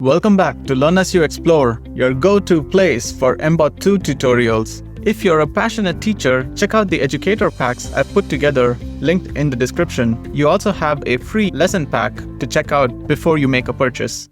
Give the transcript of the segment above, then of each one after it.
Welcome back to Learn As You Explore, your go-to place for mBot2 tutorials. If you're a passionate teacher, check out the educator packs I've put together, linked in the description. You also have a free lesson pack to check out before you make a purchase.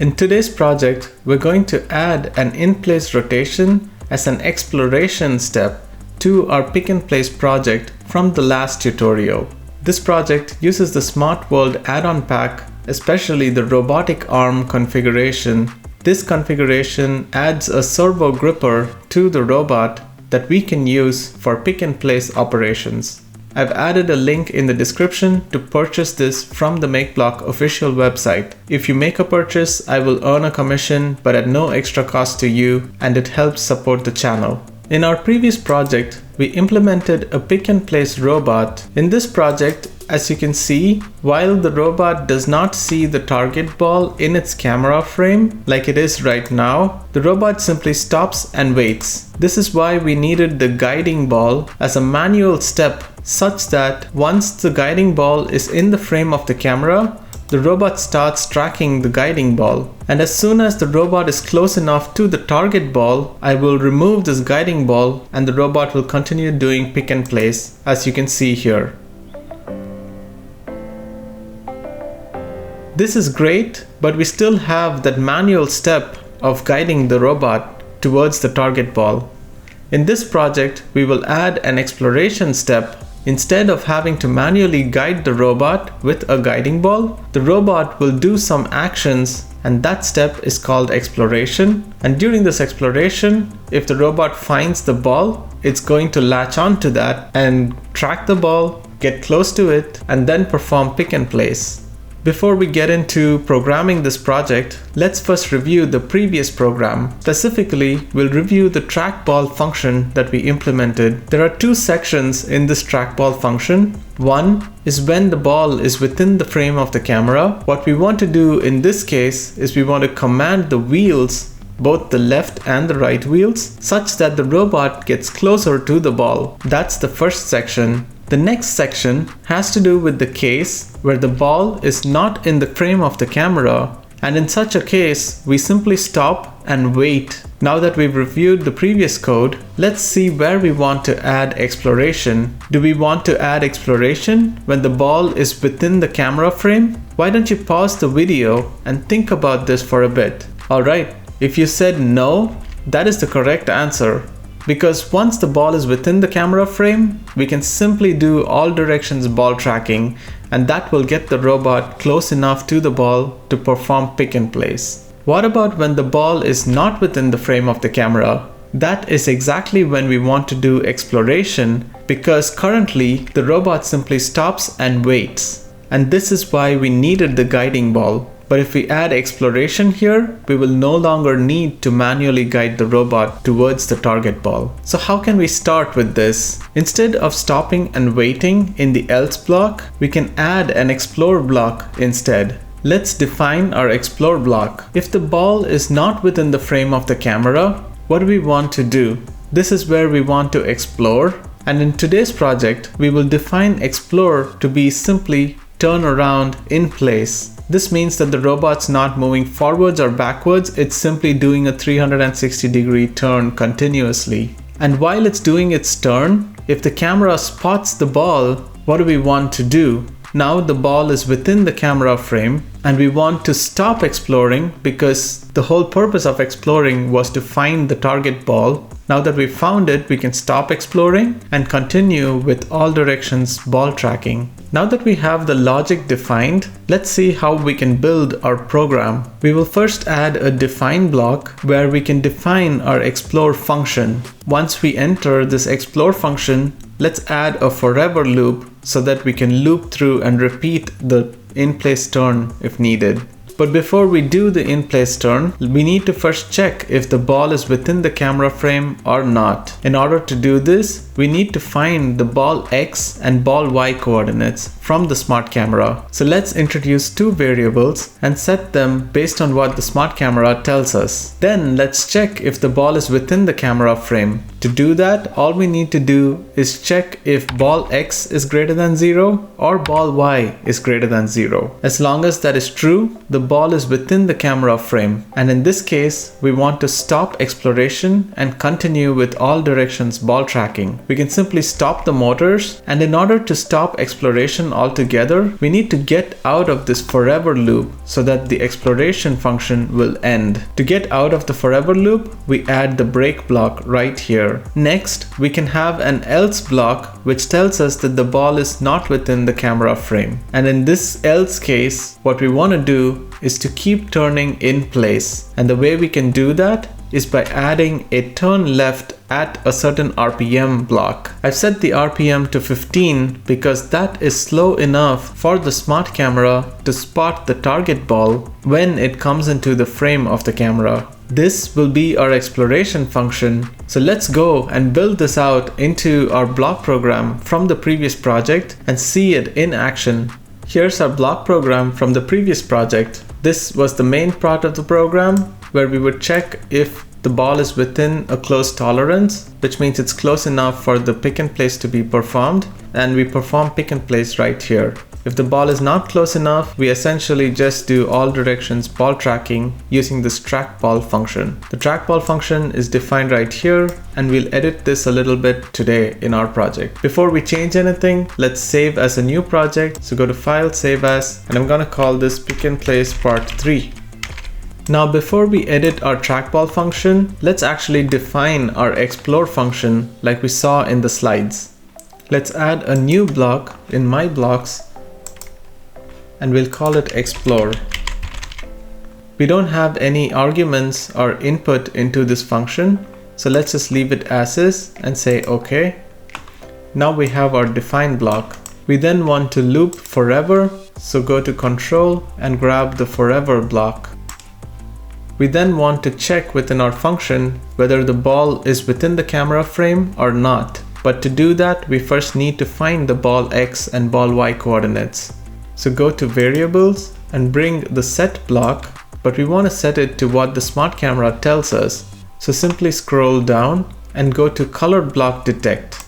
In today's project, we're going to add an in-place rotation as an exploration step to our pick and place project from the last tutorial. This project uses the Smart World add-on pack, especially the robotic arm configuration. This configuration adds a servo gripper to the robot that we can use for pick and place operations. I've added a link in the description to purchase this from the makeblock official website. If you make a purchase, I will earn a commission, but at no extra cost to you, and it helps support the channel. In our previous project, we implemented a pick and place robot. In this project, as you can see, while the robot does not see the target ball in its camera frame like it is right now, the robot simply stops and waits. This is why we needed the guiding ball as a manual step, such that once the guiding ball is in the frame of the camera, the robot starts tracking the guiding ball. And as soon as the robot is close enough to the target ball, I will remove this guiding ball and the robot will continue doing pick and place, as you can see here. This is great, but we still have that manual step of guiding the robot towards the target ball. In this project, we will add an exploration step. Instead of having to manually guide the robot with a guiding ball, the robot will do some actions, and that step is called exploration. And during this exploration, if the robot finds the ball, it's going to latch onto that and track the ball, get close to it, and then perform pick and place. Before we get into programming this project, let's first review the previous program. Specifically, we'll review the trackball function that we implemented. There are two sections in this trackball function. One is when the ball is within the frame of the camera. What we want to do in this case is we want to command the wheels, both the left and the right wheels, such that the robot gets closer to the ball. That's the first section. The next section has to do with the case where the ball is not in the frame of the camera, and in such a case, we simply stop and wait. Now that we've reviewed the previous code, let's see where we want to add exploration. Do we want to add exploration when the ball is within the camera frame? Why don't you pause the video and think about this for a bit? Alright, if you said no, that is the correct answer. Because once the ball is within the camera frame, we can simply do all directions ball tracking, and that will get the robot close enough to the ball to perform pick and place. What about when the ball is not within the frame of the camera? That is exactly when we want to do exploration, because currently the robot simply stops and waits. And this is why we needed the guiding ball. But if we add exploration here, we will no longer need to manually guide the robot towards the target ball. So how can we start with this? Instead of stopping and waiting in the else block, we can add an explore block instead. Let's define our explore block. If the ball is not within the frame of the camera, what do we want to do? This is where we want to explore. And in today's project, we will define explore to be simply turn around in place. This means that the robot's not moving forwards or backwards, it's simply doing a 360-degree turn continuously. And while it's doing its turn, if the camera spots the ball, what do we want to do? Now the ball is within the camera frame, and we want to stop exploring because the whole purpose of exploring was to find the target ball. Now that we've found it, we can stop exploring and continue with all directions ball tracking. Now that we have the logic defined, let's see how we can build our program. We will first add a define block where we can define our explore function. Once we enter this explore function, let's add a forever loop so that we can loop through and repeat the in-place turn if needed. But before we do the in-place turn, we need to first check if the ball is within the camera frame or not. In order to do this, we need to find the ball X and ball Y coordinates from the smart camera. So let's introduce two variables and set them based on what the smart camera tells us. Then let's check if the ball is within the camera frame. To do that, all we need to do is check if ball X is greater than 0 or ball Y is greater than 0. As long as that is true, the ball is within the camera frame. And in this case, we want to stop exploration and continue with all directions ball tracking. We can simply stop the motors, and in order to stop exploration altogether, we need to get out of this forever loop so that the exploration function will end. To get out of the forever loop, we add the break block right here. Next, we can have an else block which tells us that the ball is not within the camera frame. And in this else case, what we want to do is to keep turning in place. And the way we can do that is by adding a turn left at a certain RPM block. I've set the RPM to 15 because that is slow enough for the smart camera to spot the target ball when it comes into the frame of the camera. This will be our exploration function. So let's go and build this out into our block program from the previous project and see it in action. Here's our block program from the previous project. This was the main part of the program where we would check if the ball is within a close tolerance, which means it's close enough for the pick and place to be performed, and we perform pick and place right here. If the ball is not close enough, we essentially just do all directions ball tracking using this trackball function. The trackball function is defined right here, and we'll edit this a little bit today in our project. Before we change anything, let's save as a new project. So go to File, Save As, and I'm gonna call this Pick and Place Part 3. Now before we edit our trackball function, let's actually define our explore function like we saw in the slides. Let's add a new block in mBlocks, and we'll call it explore. We don't have any arguments or input into this function, so let's just leave it as is and say OK. Now we have our define block. We then want to loop forever, so go to Control and grab the forever block. We then want to check within our function whether the ball is within the camera frame or not. But to do that, we first need to find the ball X and ball Y coordinates. So go to Variables and bring the set block, but we want to set it to what the smart camera tells us. So simply scroll down and go to Color Block Detect.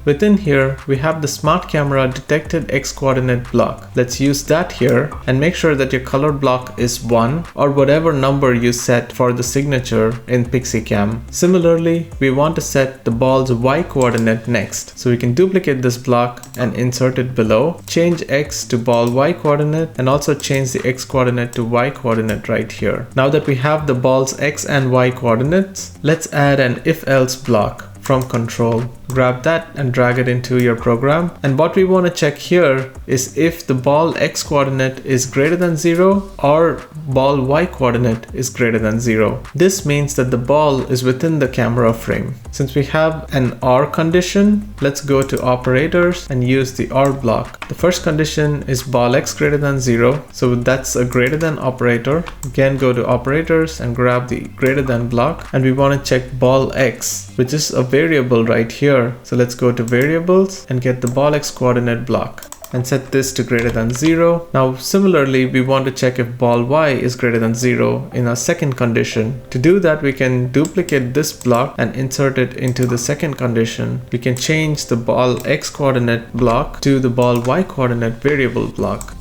Within here, we have the smart camera detected X coordinate block. Let's use that here and make sure that your color block is 1 or whatever number you set for the signature in PixieCam. Similarly, we want to set the ball's Y coordinate next. So we can duplicate this block and insert it below. Change X to ball Y coordinate and also change the X coordinate to Y coordinate right here. Now that we have the ball's X and Y coordinates, let's add an if-else block. From Control, grab that and drag it into your program. And what we want to check here is if the ball X coordinate is greater than 0 or ball Y coordinate is greater than 0. This means that the ball is within the camera frame. Since we have an OR condition, let's go to operators and use the OR block. The first condition is ball X greater than 0, so that's a greater than operator. Again, go to operators and grab the greater than block, and we want to check ball X, which is a variable right here. So let's go to variables and get the ball X coordinate block and set this to greater than 0. Now similarly, we want to check if ball Y is greater than 0 in our second condition. To do that, we can duplicate this block and insert it into the second condition. We can change the ball X coordinate block to the ball Y coordinate variable block.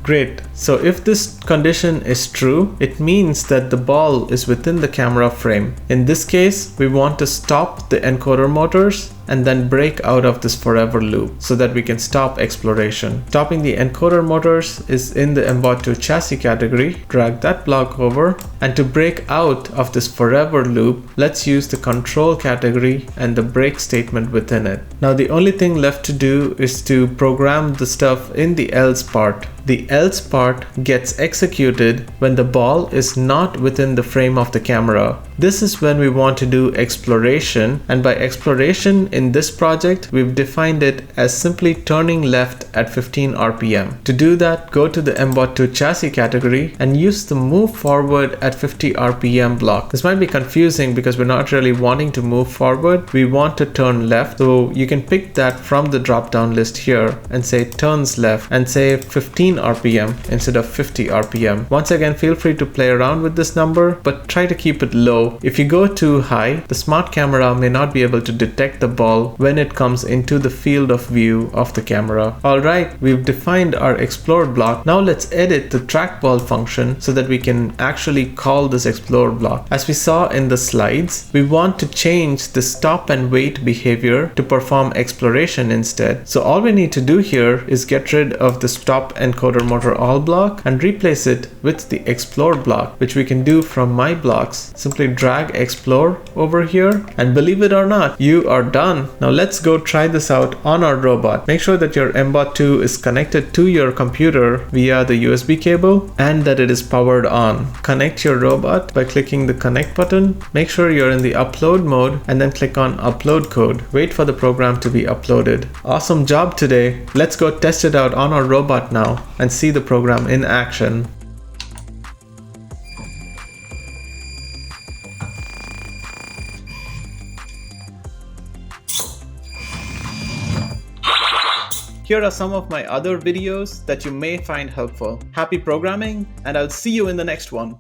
Great. So if this condition is true, it means that the ball is within the camera frame. In this case, we want to stop the encoder motors and then break out of this forever loop so that we can stop exploration. Stopping the encoder motors is in the mBot2 chassis category. Drag that block over, and to break out of this forever loop, let's use the control category and the break statement within it. Now the only thing left to do is to program the stuff in the else part. The else part gets executed when the ball is not within the frame of the camera. This is when we want to do exploration, and by exploration in this project, we've defined it as simply turning left at 15 RPM. To do that, go to the mBot2 chassis category and use the move forward at 50 RPM block. This might be confusing because we're not really wanting to move forward. We want to turn left. So you can pick that from the drop down list here and say turns left and say 15 RPM instead of 50 RPM. Once again, feel free to play around with this number, but try to keep it low. If you go too high, the smart camera may not be able to detect the ball when it comes into the field of view of the camera. Alright, we've defined our explore block. Now let's edit the trackball function so that we can actually call this explore block. As we saw in the slides, we want to change the stop and wait behavior to perform exploration instead. So all we need to do here is get rid of the stop encoder motor all block and replace it with the explore block, which we can do from my blocks. Simply drag explore over here, and believe it or not, you are done. Now let's go try this out on our robot. Make sure that your mBot2 is connected to your computer via the USB cable and that it is powered on. Connect your robot by clicking the connect button. Make sure you're in the upload mode and then click on upload code. Wait for the program to be uploaded. Awesome job today. Let's go test it out on our robot now and see the program in action. Here are some of my other videos that you may find helpful. Happy programming, and I'll see you in the next one.